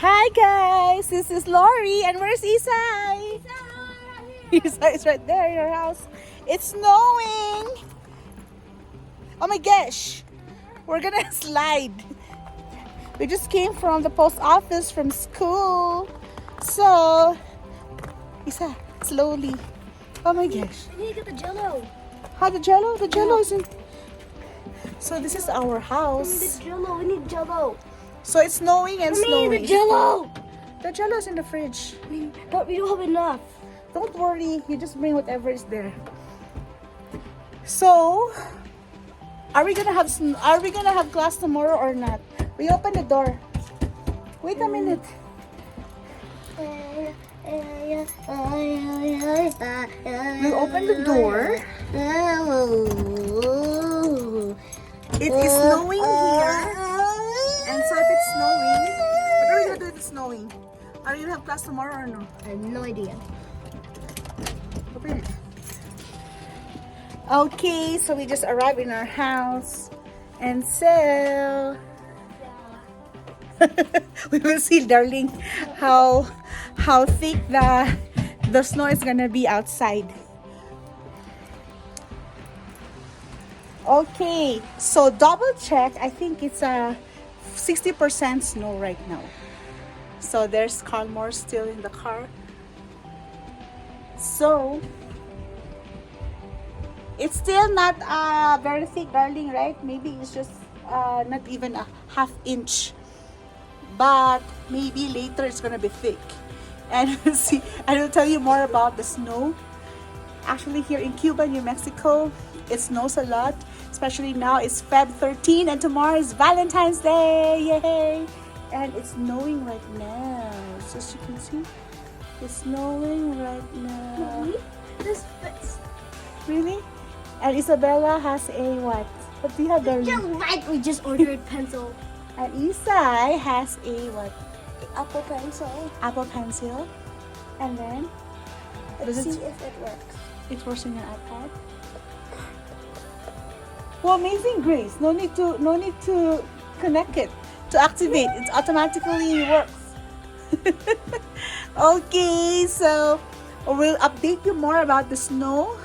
Hi guys, this is Lori, and where's Isai? Isai is right there in our house. It's snowing. Oh my gosh, we're gonna slide. We just came from the post office from school, so Isa, slowly. Oh my gosh. I need to get the jello. How the jello? The jello isn't. So this is our The house. jello. We need jello. So it's snowing and snowing. The jello. The jello is in the fridge. But we don't have enough. Don't worry, you just bring whatever is there. So, are we gonna have class tomorrow or not? We open the door. Wait a minute. We open the door. It is snowing here. And so if it's snowing, what are we gonna do if it's snowing? Are we gonna have class tomorrow or no? I have no idea. Open it. Okay, so we just arrived in our house. And so we will see, darling, how thick the snow is gonna be outside. Okay, so double check. I think it's a 60% snow right now. So there's Carlmore still in the car. So it's still not very thick, darling, right? Maybe it's just not even a half inch. But maybe later it's gonna be thick. And we'll see, I will tell you more about the snow. Actually, here in Cuba, New Mexico, it snows a lot. Especially now, it's Feb 13 and tomorrow is Valentine's Day. Yay! And it's snowing right now. So as you can see, it's snowing right now. This fits. Really? And Isabella has a what? What do you have, darling? You're right. We just ordered pencil. And Isai has a what? Apple pencil. Apple pencil. And then Let's see if it works. it works in your iPad. Well, amazing grace. No need to connect it to activate. It automatically works. Okay, so we'll update you more about the snow.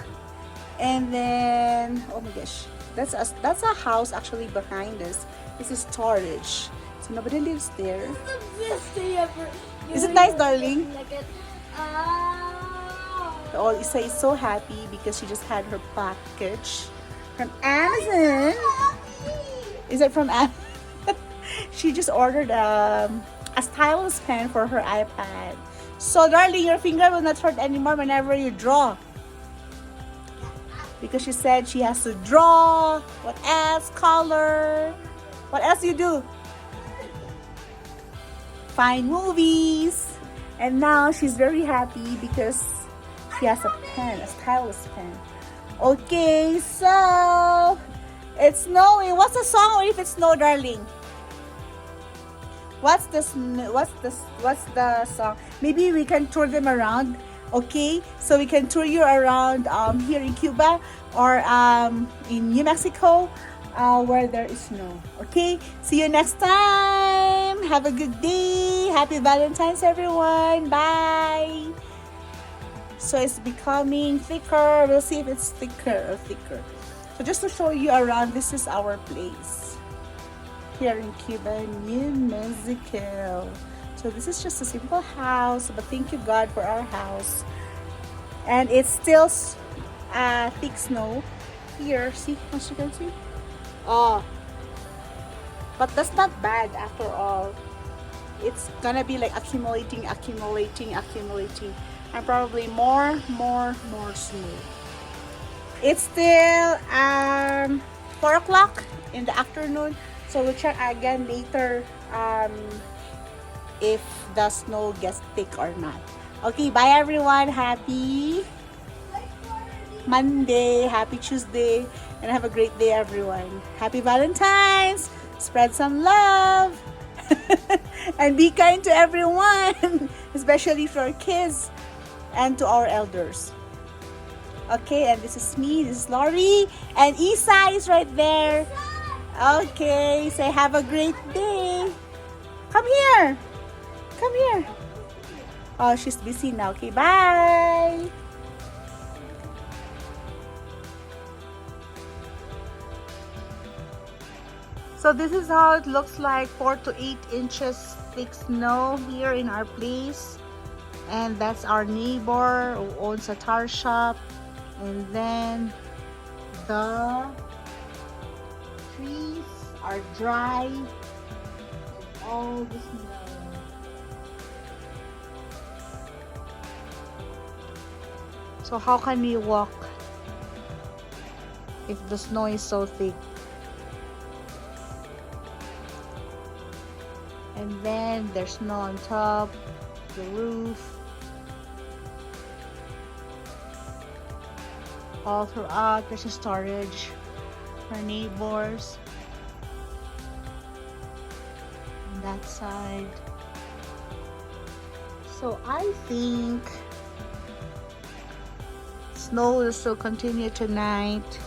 And then, oh my gosh, that's a house actually behind us. This is storage, so nobody lives there. This is the best day ever. Is it nice, darling? Like it. Oh, Isa is so happy because she just had her package from Amazon. Is it from Amazon? She just ordered a stylus pen for her iPad. So, darling, your finger will not hurt anymore whenever you draw. Because she said she has to draw. What else? Color. What else do you do? Find movies. And now she's very happy because she has a pen, a stylus pen. Okay, so it's snowing. What's the song? Or if it's snow, darling? What's the song? Maybe we can tour them around. Okay, so we can tour you around here in Cuba or in New Mexico where there is snow. Okay, see you next time. Have a good day. Happy Valentine's, everyone. Bye. So it's becoming thicker. We'll see if it's thicker or thicker. So just to show you around, this is our place here in Cuba, New Mexico. So this is just a simple house, but thank you God for our house. And it's still thick snow here. See, as you can see. Oh, but that's not bad after all. It's gonna be like accumulating, and probably more snow. It's still 4 o'clock in the afternoon, so we'll check again later if the snow gets thick or not. Okay, bye everyone. Happy Monday, happy Tuesday, and have a great day, everyone. Happy Valentine's. Spread some love. And be kind to everyone, especially for our kids and to our elders. Okay, and this is me, this is Lori, and Isa is right there. Okay, say have a great day. Come here. Come here. Oh, she's busy now. Okay, bye. So this is how it looks like, 4 to 8 inches thick snow here in our place. And that's our neighbor who owns a tire shop. And then the trees are dry and all the snow. So how can we walk if the snow is so thick? And then there's snow on top, the roof, all throughout. There's a storage for neighbors on that side. So I think snow will still continue tonight,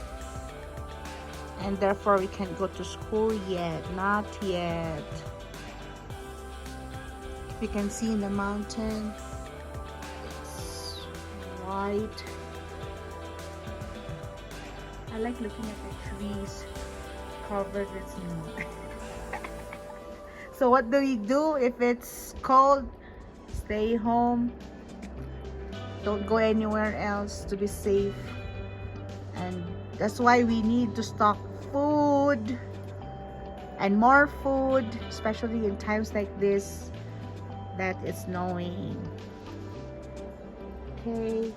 and therefore we can't go to school yet. Not yet. If you can see in the mountain, it's white. I like looking at the trees covered with snow. So what do we do if it's cold? Stay home. Don't go anywhere else to be safe. And that's why we need to stock food and more food, especially in times like this that it's snowing. Okay,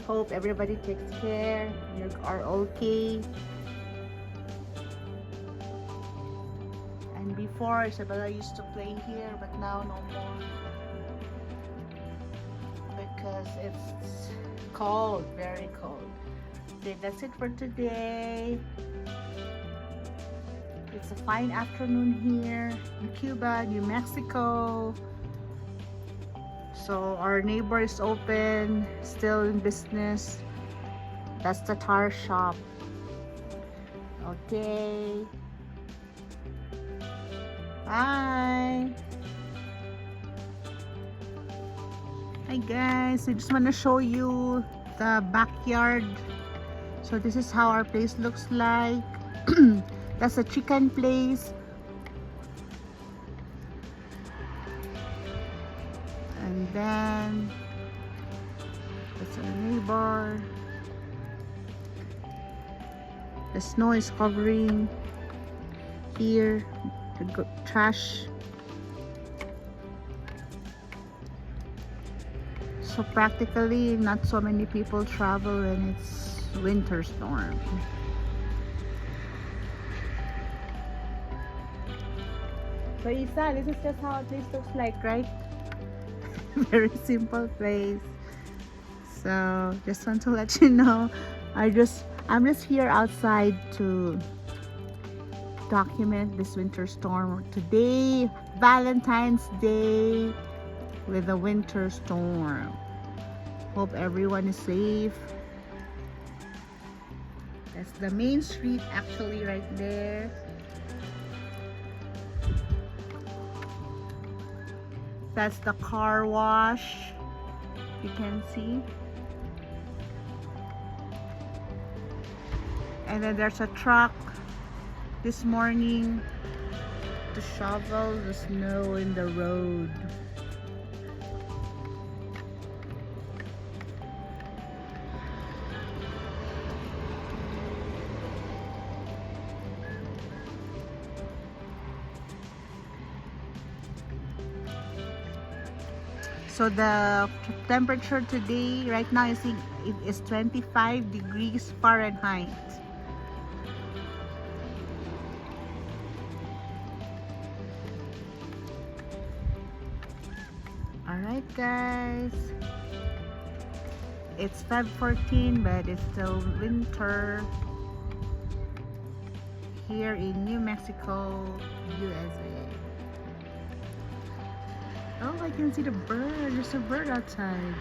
hope everybody takes care, you are okay. And before, Isabella used to play here, but now no more because it's cold, very cold. Okay, that's it for today. It's a fine afternoon here in Cuba, New Mexico. So our neighbor is open, still in business. That's the tire shop. Okay. Bye. Hi guys, I just want to show you the backyard. So this is how our place looks like. That's a chicken place. And then that's our neighbor. The snow is covering here, the trash. So practically not so many people travel when it's winter storm. So Isa, this is just how a place looks like, right? Very simple place. So just want to let you know, I'm just here outside to document this winter storm. Today, Valentine's Day with a winter storm. Hope everyone is safe. That's the main street actually right there. That's the car wash, you can see. And then there's a truck this morning to shovel the snow in the road. So the temperature today, right now, it is 25 degrees Fahrenheit. Alright guys, it's Feb 14, but it's still winter here in New Mexico, USA. Oh, I can see the bird. There's a bird outside.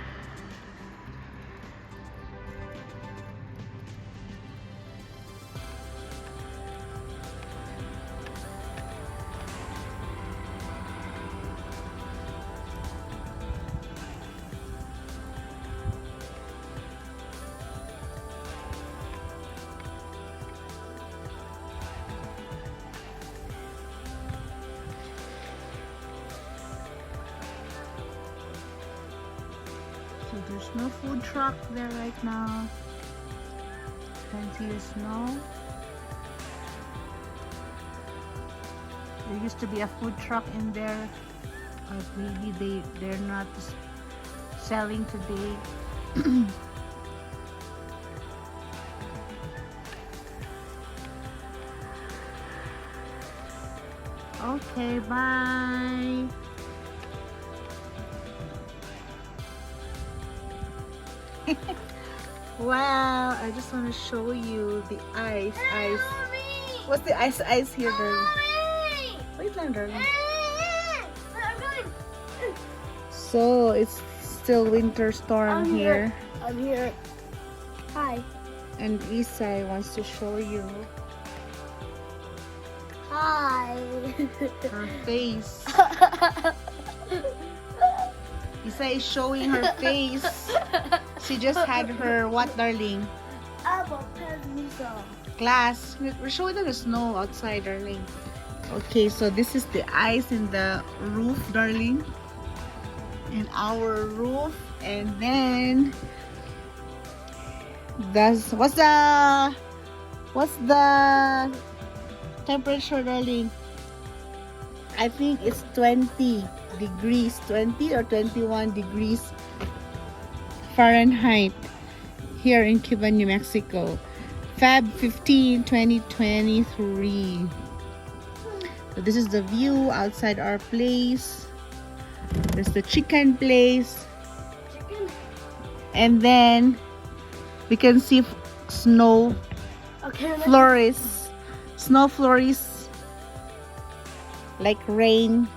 So there's no food truck there right now. Can see the snow. There used to be a food truck in there, but maybe they're not selling today. Okay, bye. Wow, I just want to show you the ice. What's the ice here, darling? Wait lang, darling. So it's still winter storm here. I'm here. Hi. And Isai wants to show you Hi. her face. Isai is showing her face. She just had her what, darling? Apple pencil. Class. We're showing them the snow outside, darling. Okay, so this is the ice in the roof, darling. In our roof. And then what's the temperature, darling? I think it's 20 degrees, 20 or 21 degrees Fahrenheit here in Cuba, New Mexico. Feb 15, 2023. So this is the view outside our place. There's the chicken place. And then we can see snow flurries. Snow flurries. Like rain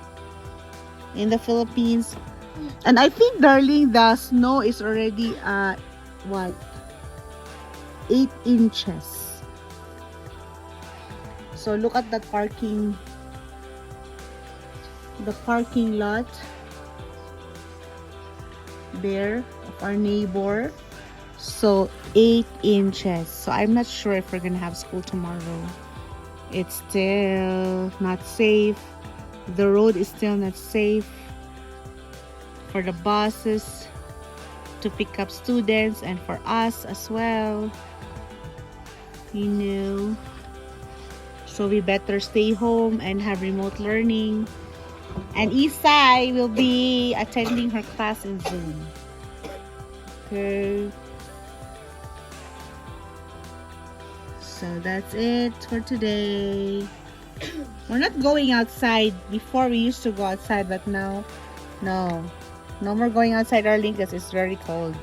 in the Philippines. And I think, darling, the snow is already what? 8 inches. So look at the parking lot there of our neighbor. So 8 inches. So I'm not sure if we're gonna have school tomorrow. It's still not safe. The road is still not safe for the buses to pick up students and for us as well, you know. So we better stay home and have remote learning. And Isai will be attending her class in Zoom. Okay. So that's it for today. We're not going outside. Before we used to go outside, but now, no more going outside, darling, because it's very cold.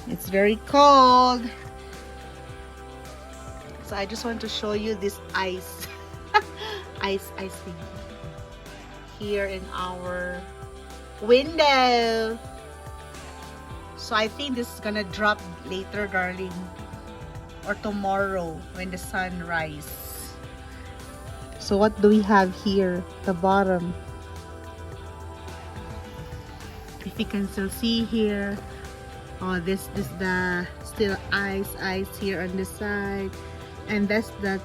It's very cold. So I just want to show you this ice. ice thing here in our window. So I think this is gonna drop later, darling, or tomorrow when the sun rises. So what do we have here? The bottom. If you can still see here. Oh, this is the still ice here on this side. And that's the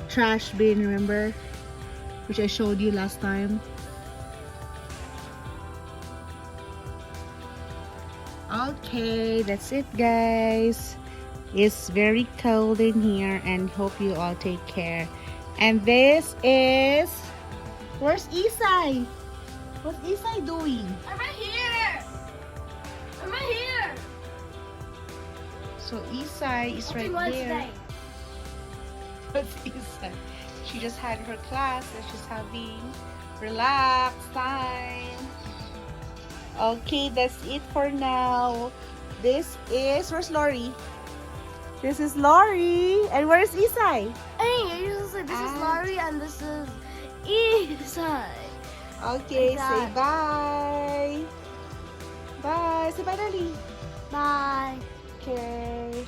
trash bin, remember? Which I showed you last time. Okay, that's it, guys. It's very cold in here and hope you all take care. And this is... Where's Isai? What's Isai doing? I'm right here. I'm right here. So Isai is right there. What's Isai? She just had her class and she's having relaxed time. Okay, that's it for now. This is... Where's Lori? This is Lori. And where's Isai? Hey, this is Laurie and this is Isai. Okay, Like say that. bye. Bye. Say bye, darling. Bye. Okay.